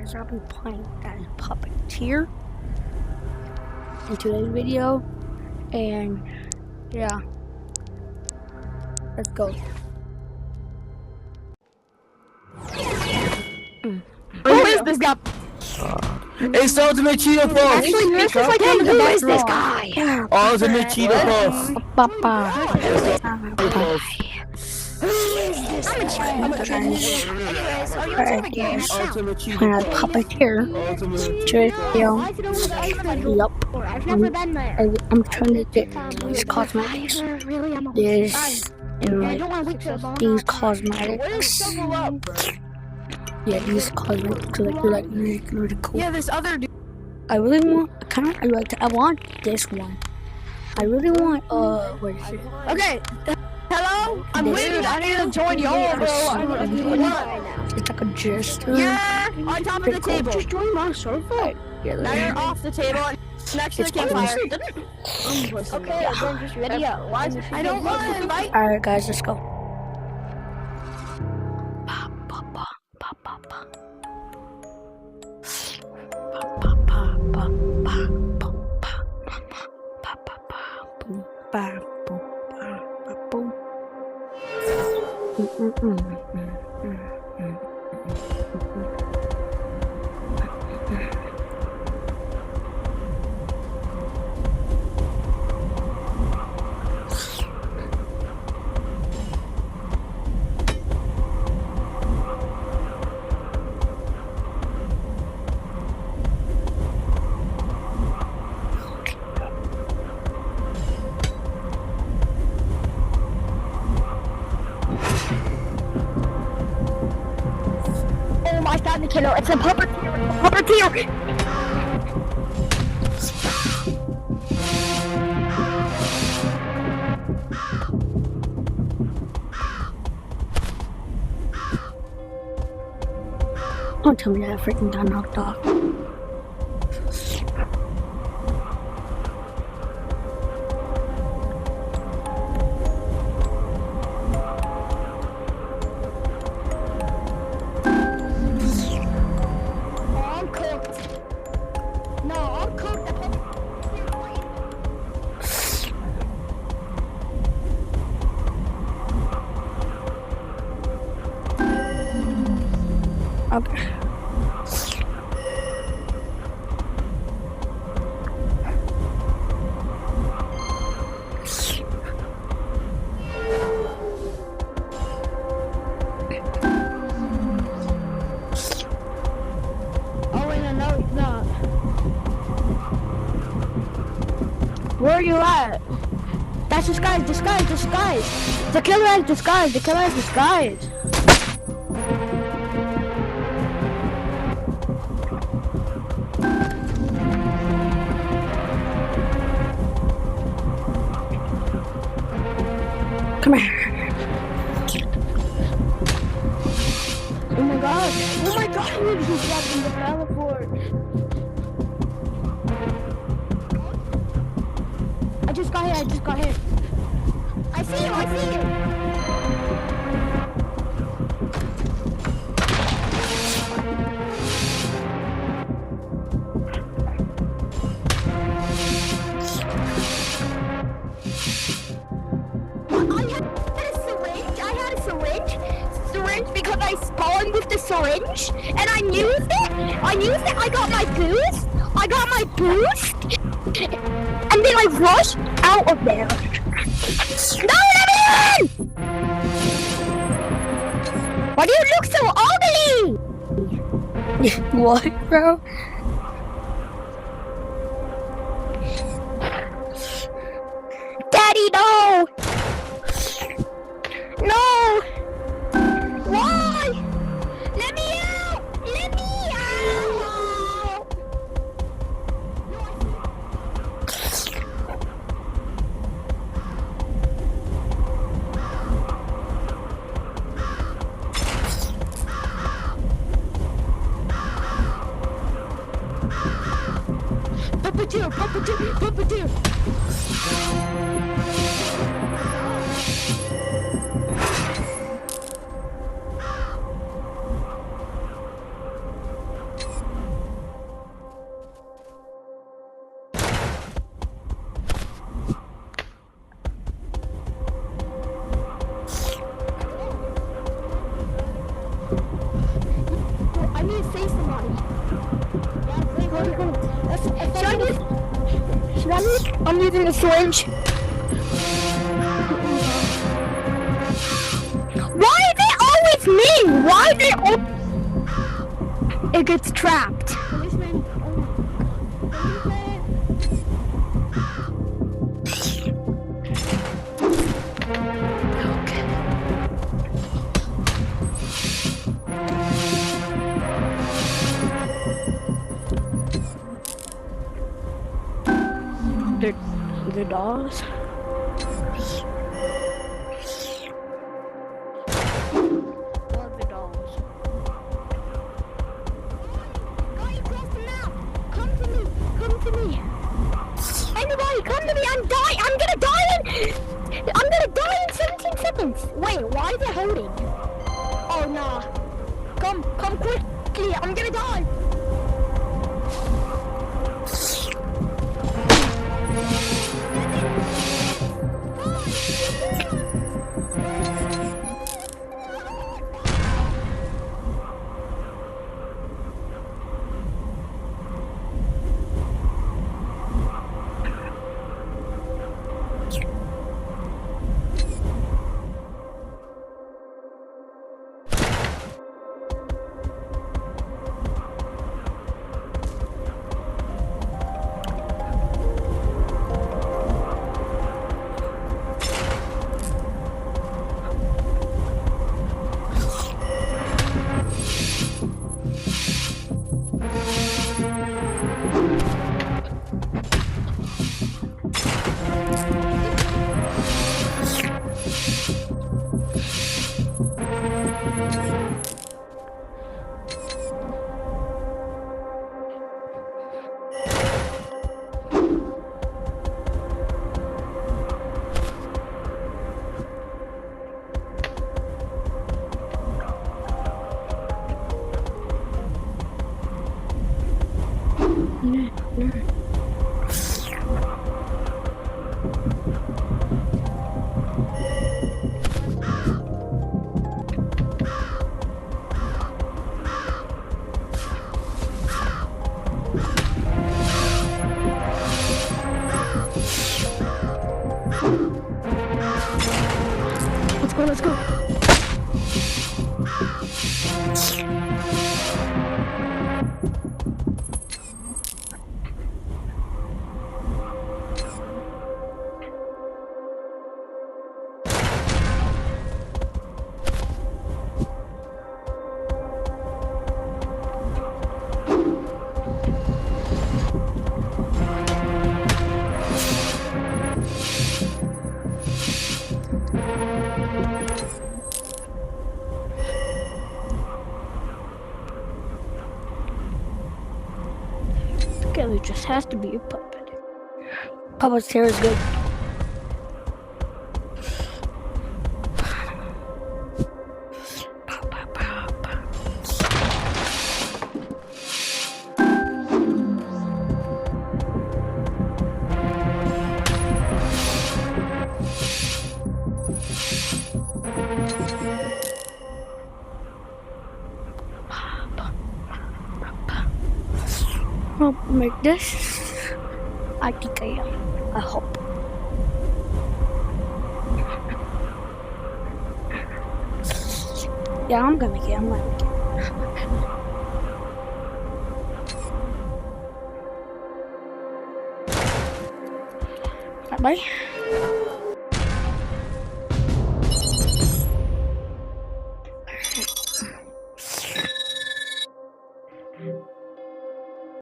guys, I'll be playing as Puppeteer in today's video, and yeah, let's go. Who is this guy? It's the Ultimate Cheetah Puff! Actually, this is like who is this guy? Ultimate Cheetah Puff! I'm a Chinese. Anyways, are you trying to get Ultimate Cheetah When I Puff! Puppeteer, yup, I'm trying to get these cosmetics. This and like these cosmetics. Yeah, these cosmetics are like really cool. Yeah, this other dude. I really want, I want this one. I really want, what is it? Okay. Hello? I'm weird. I need to join y'all, bro. It's like a gist. Yeah, on top of the table. Just join my server. Yeah, Now you're off the table next to the campfire. Okay, then just ready up. I don't want to invite. Alright, guys, let's go. Oh my god, the killer. It's a puppeteer. Puppeteer. Don't tell me that I freaking got knocked off. I'm cooked. No, I'm cooked. Okay. Oh wait, no, he's not. Where are you at? That's disguise. The killer has disguise. Come here. Oh my god, he's dropping the teleport. I just got hit. I see you. I had a syringe because I spawned with the syringe and I used it. I got my boost, and then I rushed out of there. No, let me in! Why do you look so ugly? What, bro? Daddy, no! No! Why? Let me out! Let me out! Puppeteer! I'm using the syringe. Why is it always me? Why is it always... It gets trapped. The dolls. Love the dolls. Guys, across the map. Come to me. Come to me. Anybody, come to me. I'm dying. I'm gonna die in 17 seconds. Wait, why is it holding? Oh, nah. Come quickly. I'm gonna die. Let's go. Okay, there just has to be a puppet. Puppeteer is good. I'll make this. I think I am. I hope. Yeah, I'm gonna make it. I'm gonna make it. Bye bye.